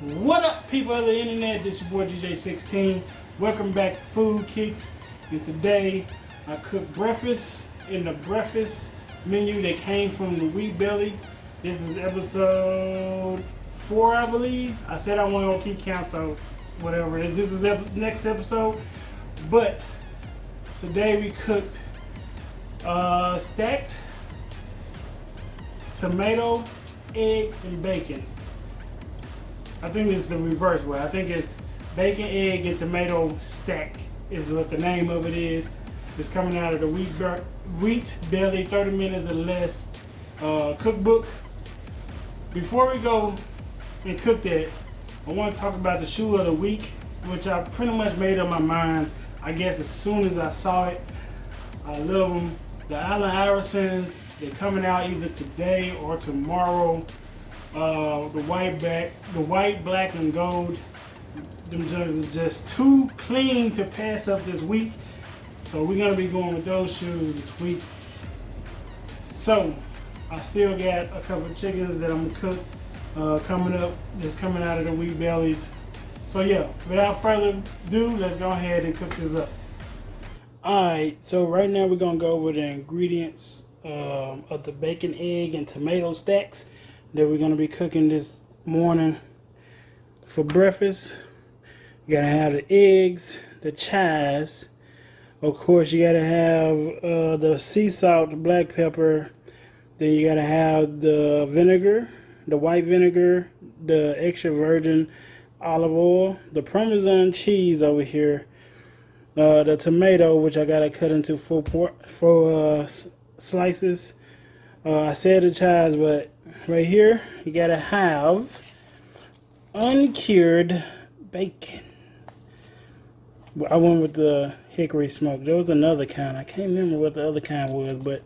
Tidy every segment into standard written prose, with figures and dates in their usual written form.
What up, people of the internet? This is your boy DJ16. Welcome back to Food Kicks. And today I cooked breakfast in the breakfast menu that came from the Wheat Belly. This is episode 4, I believe. I said I wasn't gonna keep count, so whatever it is. This is next episode. But today we cooked stacked tomato, egg, and bacon. I think it's the reverse way. I think it's bacon, egg, and tomato stack is what the name of it is. It's coming out of the Wheat Belly 30 minutes or less cookbook. Before we go and cook that, I want to talk about the shoe of the week, which I pretty much made up my mind, I guess, as soon as I saw it. I love them. The Allen Iversons, they're coming out either today or tomorrow. The white, black, and gold. Them jerseys is just too clean to pass up this week. So we're gonna be going with those shoes this week. So I still got a couple of chickens that I'm gonna cook coming up. That's coming out of the Wheat Bellies. So yeah, without further ado, let's go ahead and cook this up. Alright, so right now we're gonna go over the ingredients of the bacon, egg, and tomato stacks that we're gonna be cooking this morning for breakfast. You gotta have the eggs, the chives, of course you gotta have the sea salt, the black pepper, then you gotta have the vinegar, the white vinegar, the extra virgin olive oil, the Parmesan cheese over here, the tomato, which I gotta cut into four slices. I said the chives, but right here you gotta have uncured bacon. I went with the hickory smoke. There was another kind. I can't remember what the other kind was, but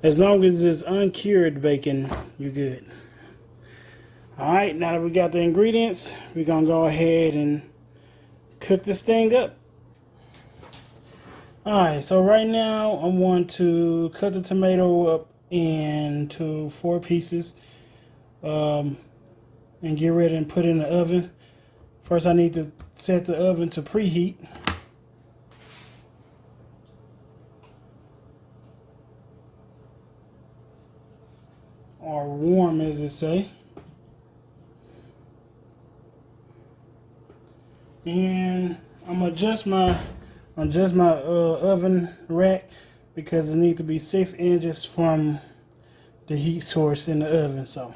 as long as it's uncured bacon, you're good. Alright, now that we got the ingredients, we're gonna go ahead and cook this thing up. Alright, so right now I want to cut the tomato up into 4 pieces and get ready and put it in the oven. First I need to set the oven to preheat. Or warm, as it say. And I'm gonna adjust my oven rack because it needs to be 6 inches from the heat source in the oven. So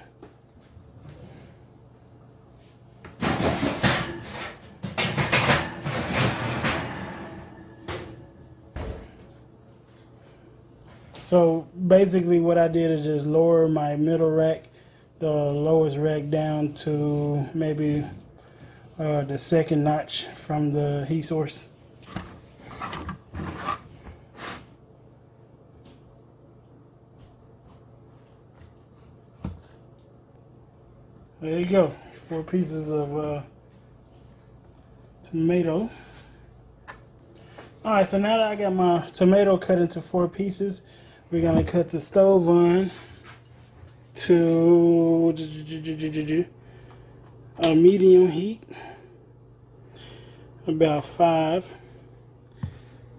basically what I did is just lower my middle rack, the lowest rack, down to maybe the second notch from the heat source. There you go, 4 pieces of tomato. Alright, so now that I got my tomato cut into 4 pieces, we're gonna cut the stove on to a medium heat, about 5.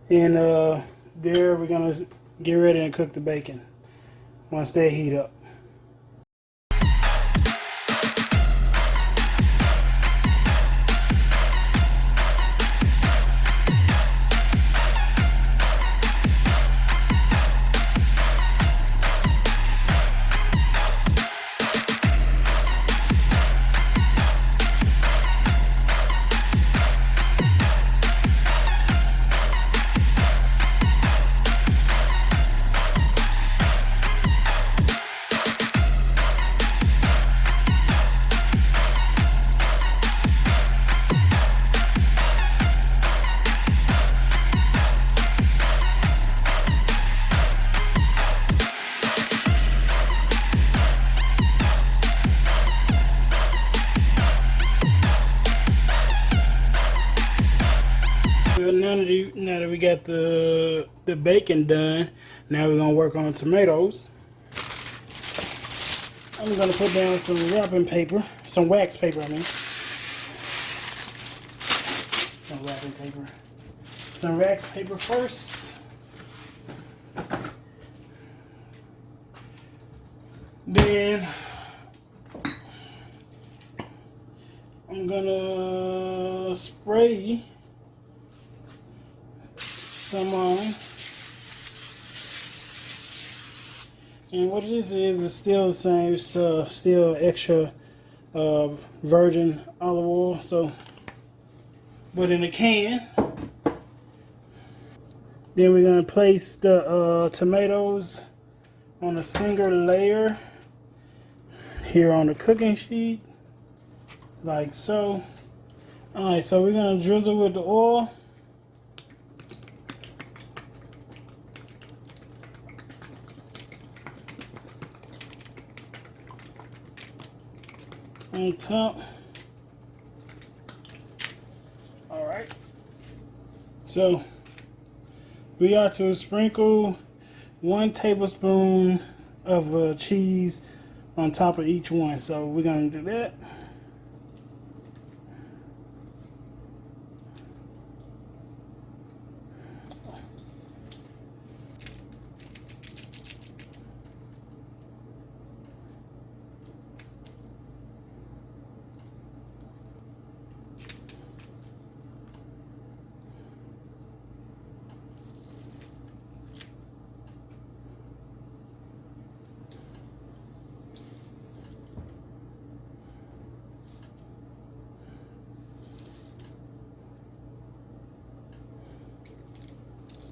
And there we're gonna get ready and cook the bacon once they heat up. Well, now that we got the bacon done, now we're gonna work on tomatoes. I'm gonna put down some wrapping paper, some wax paper, I mean. some wrapping paper. Some wax paper first. Then I'm gonna spray some on. And what this is still the same. It's still extra virgin olive oil. So, but in a can. Then we're gonna place the tomatoes on a single layer here on the cooking sheet, like so. All right, so we're gonna drizzle with the oil. On top. All right. So we are to sprinkle 1 tablespoon of cheese on top of each one. So we're gonna do that.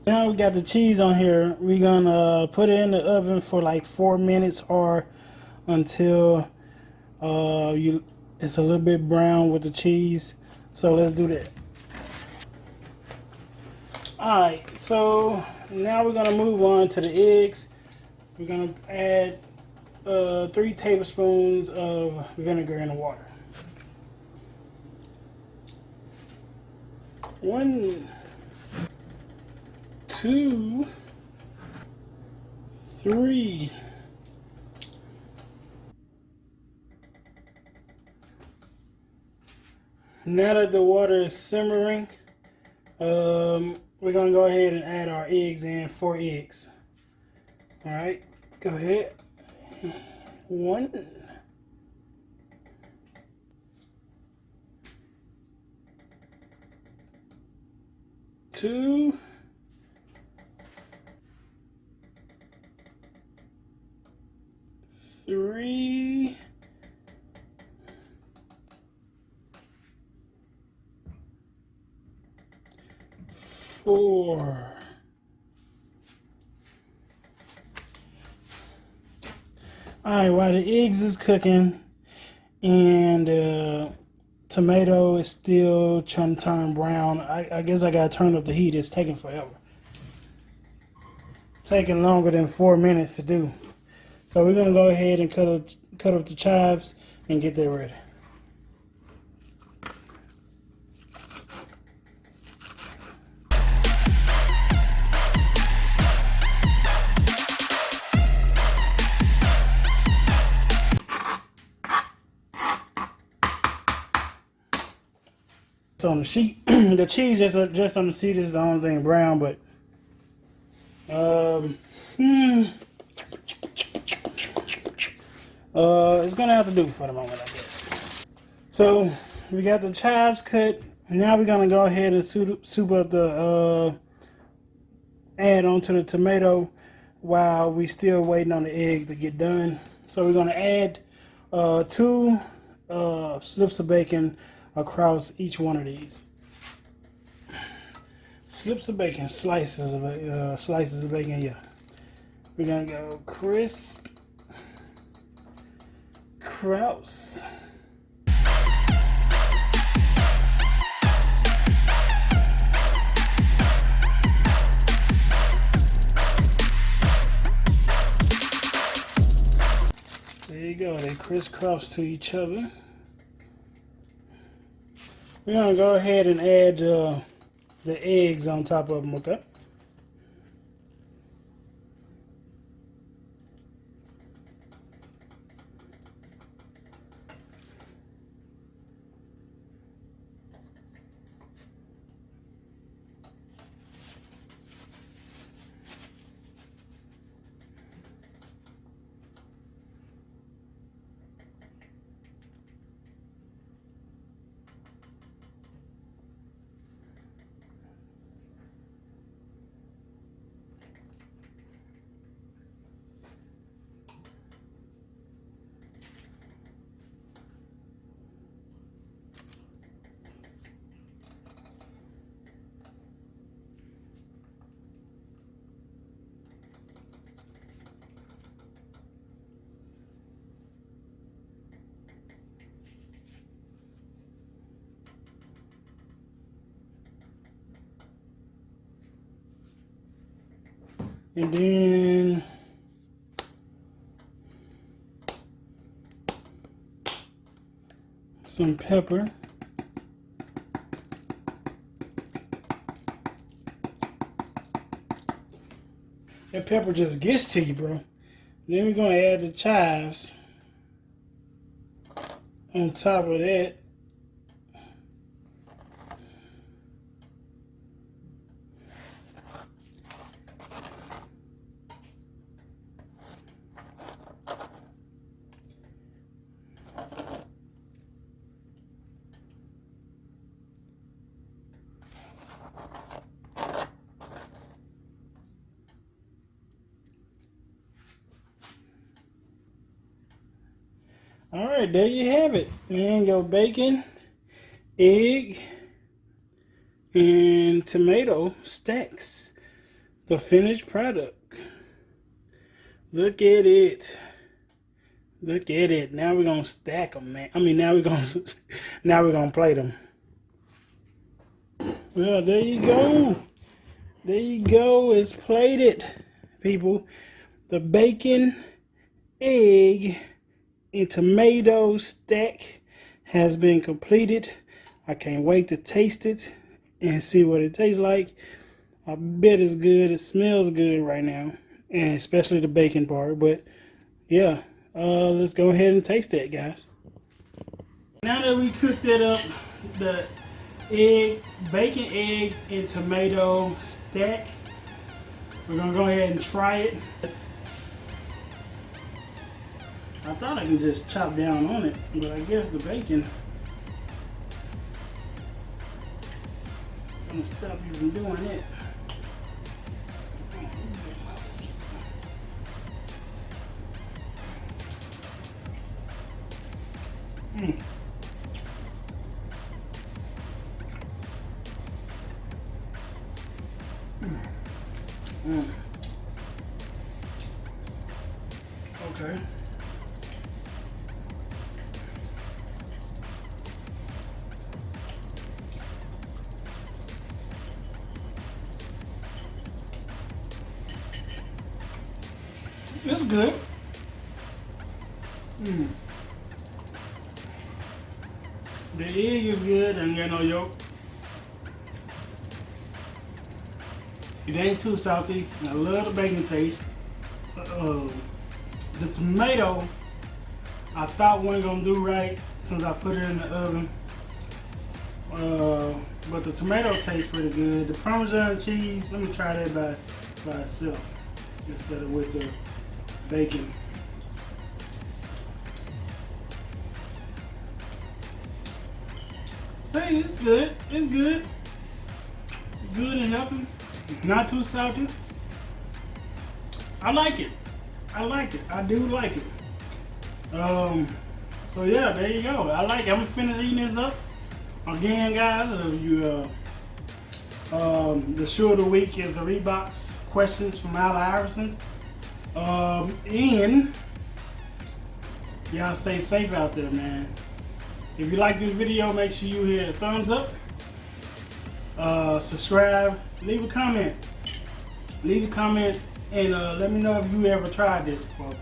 Now we got the cheese on here. We're gonna put it in the oven for like 4 minutes or until it's a little bit brown with the cheese. So let's do that. Alright, so now we're gonna move on to the eggs. We're gonna add 3 tablespoons of vinegar in the water. 1, 2, 3. Now that the water is simmering, we're gonna go ahead and add our eggs in. 4 eggs. All right, go ahead. 1, 2, 3, 4. Alright, while the eggs is cooking and tomato is still trying to turn brown, I guess I gotta turn up the heat. It's taking forever. Taking longer than 4 minutes to do. So we're gonna go ahead and cut up the chives and get that ready. On the sheet, the cheese just on the sheet is the only thing brown, but it's gonna have to do for the moment, I guess. So we got the chives cut. Now we're gonna go ahead and soup up the add on to the tomato while we still waiting on the egg to get done. So we're gonna add 2 slips of bacon across each one of these. Slips of bacon, slices of bacon, yeah. We're gonna go crisp, Kraus. There you go, they crisscross to each other. We're gonna go ahead and add the eggs on top of them, okay? And then some pepper. That pepper just gets to you, bro. Then we're gonna add the chives on top of that. All right, there you have it, man. Your bacon, egg, and tomato stacks. The finished product. Look at it. Look at it. Now we're gonna stack them, man. I mean, now we're gonna plate them. Well, there you go. There you go. It's plated, people. The bacon, egg, and tomato stack has been completed. I can't wait to taste it and see what it tastes like. I bet it's good. It smells good right now, and especially the bacon part. But yeah, let's go ahead and taste that, guys. Now that we cooked it up, the bacon, egg, and tomato stack, we're gonna go ahead and try it. I thought I could just chop down on it, but I guess the bacon is gonna stop you from doing it. Okay. It's good. The egg is good and got no yolk. It ain't too salty. I love the bacon taste. The tomato, I thought wasn't gonna do right since I put it in the oven. But the tomato tastes pretty good. The Parmesan cheese, let me try that by itself instead of with the bacon. Hey, it's good. It's good. Good and healthy. Not too salty. I like it. I like it. I do like it. So yeah, there you go. I like it. I'm gonna finish eating this up. Again, guys, the shoe of the week is the Reeboks questions from Al Iversons. And y'all stay safe out there, man. If you like this video, make sure you hit a thumbs up, subscribe, leave a comment. And let me know if you ever tried this before.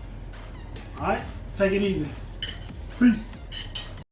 Alright, take it easy. Peace.